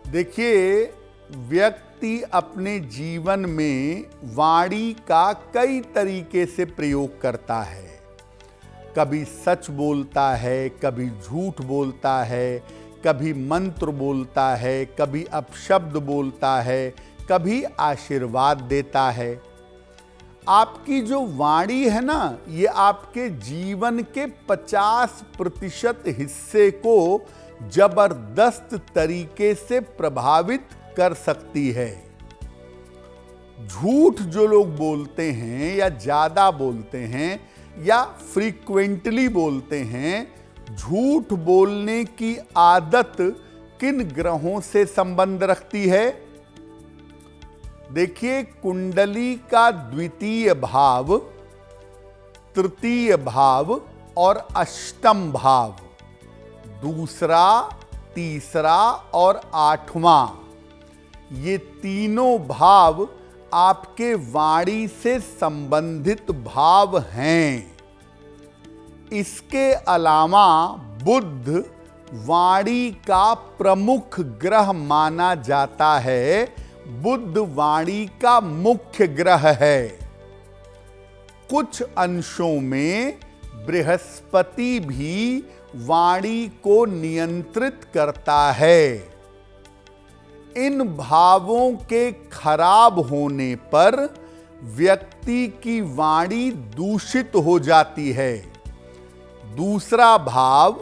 देखिए, व्यक्ति अपने जीवन में वाणी का कई तरीके से प्रयोग करता है। कभी सच बोलता है, कभी झूठ बोलता है, कभी मंत्र बोलता है, कभी अपशब्द बोलता है, कभी आशीर्वाद देता है। आपकी जो वाणी है ना, ये आपके जीवन के 50% हिस्से को जबरदस्त तरीके से प्रभावित कर सकती है। झूठ जो लोग बोलते हैं या ज्यादा बोलते हैं या फ्रीक्वेंटली बोलते हैं, झूठ बोलने की आदत किन ग्रहों से संबंध रखती है? देखिए, कुंडली का द्वितीय भाव, तृतीय भाव और अष्टम भाव, दूसरा, तीसरा और आठवां, ये तीनों भाव आपके वाणी से संबंधित भाव हैं। इसके अलावा बुध वाणी का प्रमुख ग्रह माना जाता है। बुध वाणी का मुख्य ग्रह है। कुछ अंशों में बृहस्पति भी वाणी को नियंत्रित करता है। इन भावों के खराब होने पर व्यक्ति की वाणी दूषित हो जाती है। दूसरा भाव,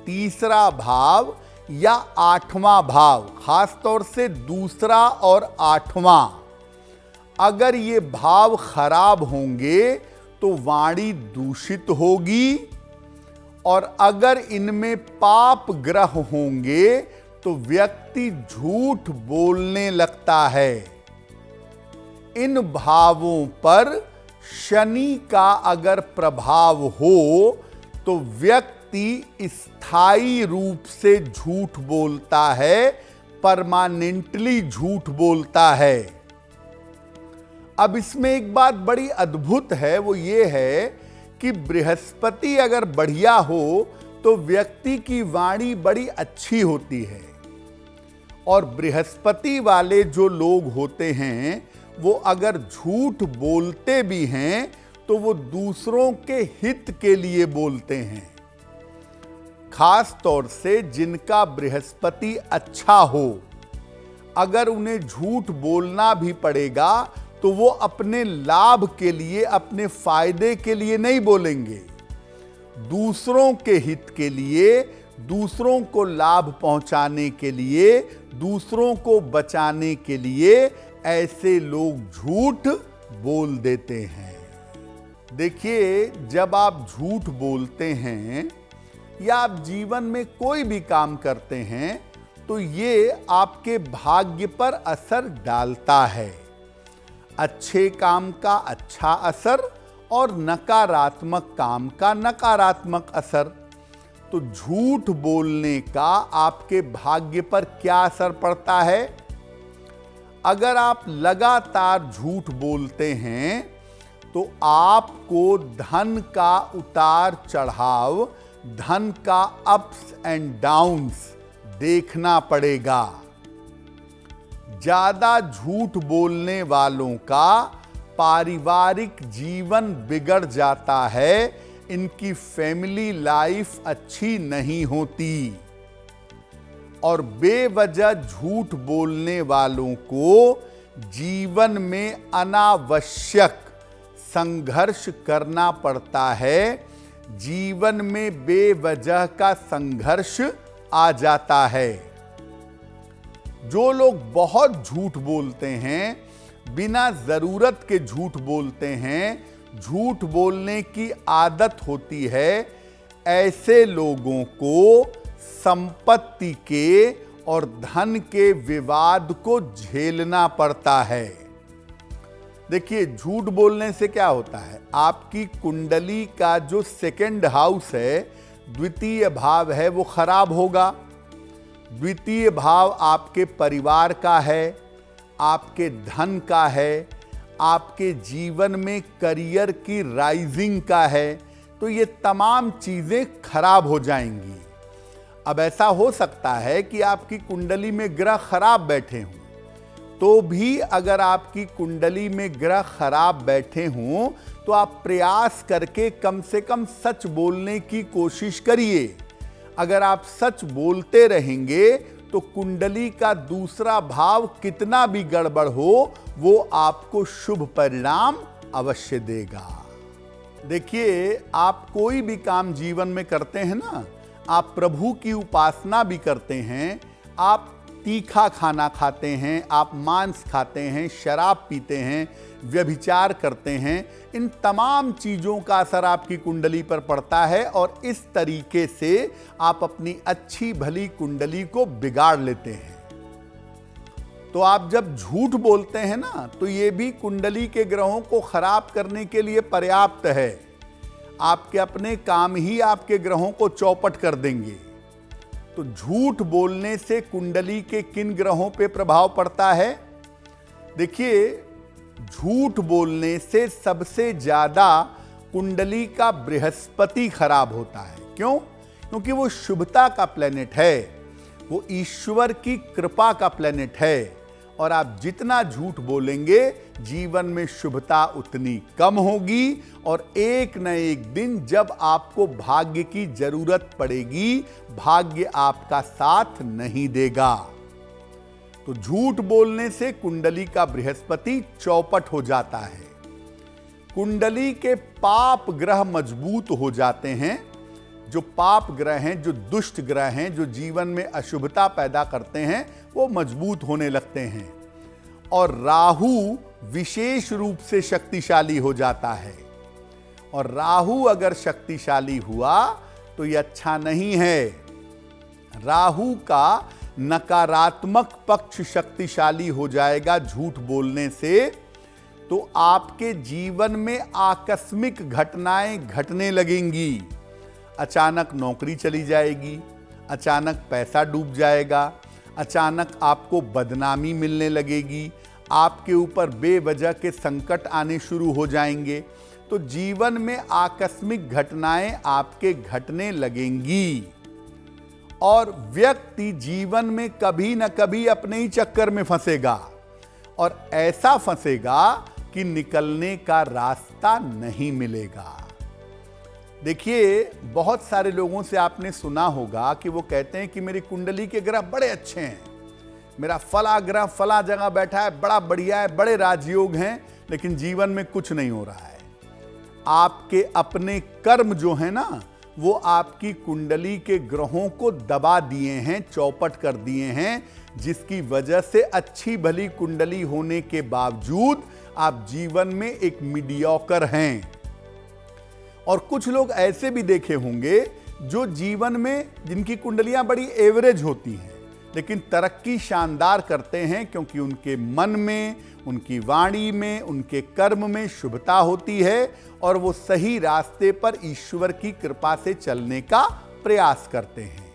तीसरा भाव या आठवां भाव, खासतौर से दूसरा और आठवां, अगर ये भाव खराब होंगे तो वाणी दूषित होगी, और अगर इनमें पाप ग्रह होंगे तो व्यक्ति झूठ बोलने लगता है। इन भावों पर शनि का अगर प्रभाव हो तो व्यक्ति स्थायी रूप से झूठ बोलता है, परमानेंटली झूठ बोलता है। अब इसमें एक बात बड़ी अद्भुत है, वो ये है कि बृहस्पति अगर बढ़िया हो तो व्यक्ति की वाणी बड़ी अच्छी होती है। और बृहस्पति वाले जो लोग होते हैं, वो अगर झूठ बोलते भी हैं तो वो दूसरों के हित के लिए बोलते हैं। खास तौर से जिनका बृहस्पति अच्छा हो, अगर उन्हें झूठ बोलना भी पड़ेगा तो वो अपने लाभ के लिए, अपने फायदे के लिए नहीं बोलेंगे। दूसरों के हित के लिए, दूसरों को लाभ पहुंचाने के लिए, दूसरों को बचाने के लिए ऐसे लोग झूठ बोल देते हैं। देखिए, जब आप झूठ बोलते हैं या आप जीवन में कोई भी काम करते हैं तो ये आपके भाग्य पर असर डालता है। अच्छे काम का अच्छा असर और नकारात्मक काम का नकारात्मक असर। तो झूठ बोलने का आपके भाग्य पर क्या असर पड़ता है? अगर आप लगातार झूठ बोलते हैं तो आपको धन का उतार चढ़ाव, धन का अप्स एंड डाउन्स देखना पड़ेगा। ज्यादा झूठ बोलने वालों का पारिवारिक जीवन बिगड़ जाता है, इनकी फैमिली लाइफ अच्छी नहीं होती। और बेवजह झूठ बोलने वालों को जीवन में अनावश्यक संघर्ष करना पड़ता है। जीवन में बेवजह का संघर्ष आ जाता है। जो लोग बहुत झूठ बोलते हैं, बिना जरूरत के झूठ बोलते हैं, झूठ बोलने की आदत होती है, ऐसे लोगों को संपत्ति के और धन के विवाद को झेलना पड़ता है। देखिए, झूठ बोलने से क्या होता है? आपकी कुंडली का जो सेकंड हाउस है, द्वितीय भाव है, वो खराब होगा। द्वितीय भाव आपके परिवार का है, आपके धन का है, आपके जीवन में करियर की राइजिंग का है। तो ये तमाम चीजें खराब हो जाएंगी। अब ऐसा हो सकता है कि आपकी कुंडली में ग्रह खराब बैठे हों, तो भी अगर आपकी कुंडली में ग्रह खराब बैठे हों तो आप प्रयास करके कम से कम सच बोलने की कोशिश करिए। अगर आप सच बोलते रहेंगे तो कुंडली का दूसरा भाव कितना भी गड़बड़ हो, वो आपको शुभ परिणाम अवश्य देगा। देखिए, आप कोई भी काम जीवन में करते हैं ना, आप प्रभु की उपासना भी करते हैं, आप तीखा खाना खाते हैं, आप मांस खाते हैं, शराब पीते हैं, व्यभिचार करते हैं, इन तमाम चीज़ों का असर आपकी कुंडली पर पड़ता है और इस तरीके से आप अपनी अच्छी भली कुंडली को बिगाड़ लेते हैं। तो आप जब झूठ बोलते हैं ना, तो ये भी कुंडली के ग्रहों को खराब करने के लिए पर्याप्त है। आपके अपने काम ही आपके ग्रहों को चौपट कर देंगे। तो झूठ बोलने से कुंडली के किन ग्रहों पे प्रभाव पड़ता है? देखिए, झूठ बोलने से सबसे ज्यादा कुंडली का बृहस्पति खराब होता है। क्यों? क्योंकि वो शुभता का प्लेनेट है, वो ईश्वर की कृपा का प्लेनेट है, और आप जितना झूठ बोलेंगे जीवन में शुभता उतनी कम होगी, और एक न एक दिन जब आपको भाग्य की जरूरत पड़ेगी, भाग्य आपका साथ नहीं देगा। तो झूठ बोलने से कुंडली का बृहस्पति चौपट हो जाता है। कुंडली के पाप ग्रह मजबूत हो जाते हैं। जो पाप ग्रह हैं, जो दुष्ट ग्रह हैं, जो जीवन में अशुभता पैदा करते हैं, वो मजबूत होने लगते हैं। और राहु विशेष रूप से शक्तिशाली हो जाता है, और राहु अगर शक्तिशाली हुआ तो ये अच्छा नहीं है। राहु का नकारात्मक पक्ष शक्तिशाली हो जाएगा झूठ बोलने से, तो आपके जीवन में आकस्मिक घटनाएं घटने लगेंगी। अचानक नौकरी चली जाएगी, अचानक पैसा डूब जाएगा, अचानक आपको बदनामी मिलने लगेगी, आपके ऊपर बेवजह के संकट आने शुरू हो जाएंगे। तो जीवन में आकस्मिक घटनाएं आपके घटने लगेंगी, और व्यक्ति जीवन में कभी न कभी अपने ही चक्कर में फंसेगा, और ऐसा फंसेगा कि निकलने का रास्ता नहीं मिलेगा। देखिए, बहुत सारे लोगों से आपने सुना होगा कि वो कहते हैं कि मेरी कुंडली के ग्रह बड़े अच्छे हैं, मेरा फला ग्रह फला जगह बैठा है, बड़ा बढ़िया है, बड़े राजयोग हैं, लेकिन जीवन में कुछ नहीं हो रहा है। आपके अपने कर्म जो है ना, वो आपकी कुंडली के ग्रहों को दबा दिए हैं, चौपट कर दिए हैं, जिसकी वजह से अच्छी भली कुंडली होने के बावजूद आप जीवन में एक मीडियोकर हैं। और कुछ लोग ऐसे भी देखे होंगे जो जीवन में जिनकी कुंडलियां बड़ी एवरेज होती हैं, लेकिन तरक्की शानदार करते हैं, क्योंकि उनके मन में, उनकी वाणी में, उनके कर्म में शुभता होती है, और वो सही रास्ते पर ईश्वर की कृपा से चलने का प्रयास करते हैं।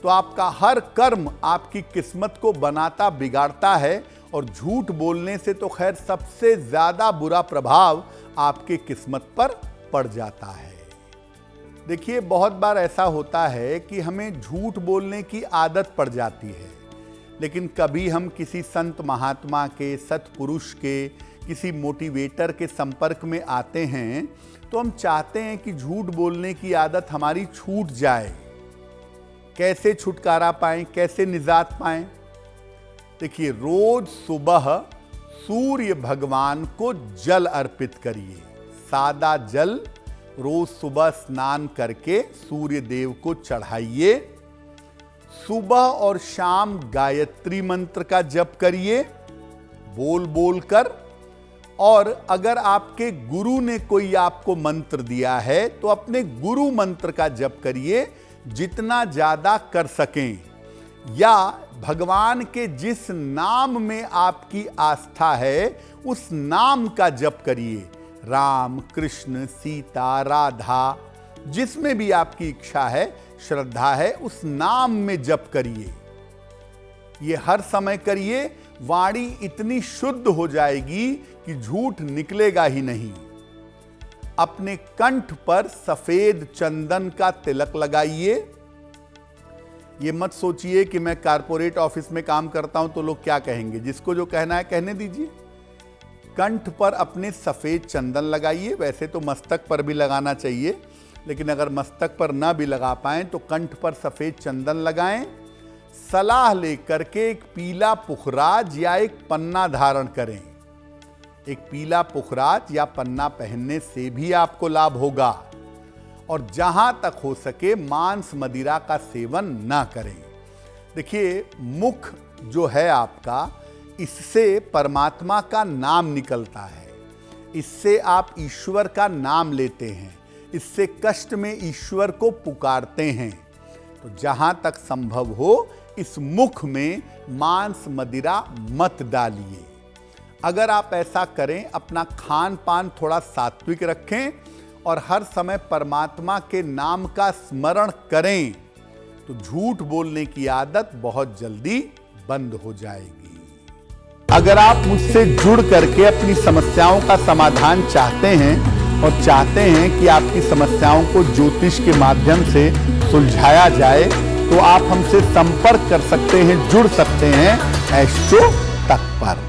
तो आपका हर कर्म आपकी किस्मत को बनाता बिगाड़ता है, और झूठ बोलने से तो खैर सबसे ज्यादा बुरा प्रभाव आपके किस्मत पर पड़ जाता है। देखिए, बहुत बार ऐसा होता है कि हमें झूठ बोलने की आदत पड़ जाती है, लेकिन कभी हम किसी संत महात्मा के, सत्पुरुष के, किसी मोटिवेटर के संपर्क में आते हैं तो हम चाहते हैं कि झूठ बोलने की आदत हमारी छूट जाए। कैसे छुटकारा पाएं, कैसे निजात पाएं? देखिए, रोज सुबह सूर्य भगवान को जल अर्पित करिए। सादा जल रोज सुबह स्नान करके सूर्य देव को चढ़ाइए। सुबह और शाम गायत्री मंत्र का जप करिए बोल बोल कर, और अगर आपके गुरु ने कोई आपको मंत्र दिया है तो अपने गुरु मंत्र का जप करिए जितना ज्यादा कर सकें, या भगवान के जिस नाम में आपकी आस्था है उस नाम का जप करिए। राम, कृष्ण, सीता, राधा, जिसमें भी आपकी इच्छा है, श्रद्धा है, उस नाम में जप करिए। ये हर समय करिए। वाणी इतनी शुद्ध हो जाएगी कि झूठ निकलेगा ही नहीं। अपने कंठ पर सफेद चंदन का तिलक लगाइए। ये मत सोचिए कि मैं कारपोरेट ऑफिस में काम करता हूं तो लोग क्या कहेंगे। जिसको जो कहना है कहने दीजिए। कंठ पर अपने सफेद चंदन लगाइए। वैसे तो मस्तक पर भी लगाना चाहिए, लेकिन अगर मस्तक पर ना भी लगा पाएं तो कंठ पर सफेद चंदन लगाएं। सलाह लेकर के एक पीला पुखराज या एक पन्ना धारण करें। एक पीला पुखराज या पन्ना पहनने से भी आपको लाभ होगा। और जहां तक हो सके मांस मदिरा का सेवन ना करें। देखिए, मुख जो है आपका, इससे परमात्मा का नाम निकलता है। इससे आप ईश्वर का नाम लेते हैं। इससे कष्ट में ईश्वर को पुकारते हैं। तो जहां तक संभव हो इस मुख में मांस मदिरा मत डालिए। अगर आप ऐसा करें, अपना खान पान थोड़ा सात्विक रखें और हर समय परमात्मा के नाम का स्मरण करें, तो झूठ बोलने की आदत बहुत जल्दी बंद हो जाएगी। अगर आप मुझसे जुड़ करके अपनी समस्याओं का समाधान चाहते हैं और चाहते हैं कि आपकी समस्याओं को ज्योतिष के माध्यम से सुलझाया जाए, तो आप हमसे संपर्क कर सकते हैं, जुड़ सकते हैं एस्ट्रो तक पर।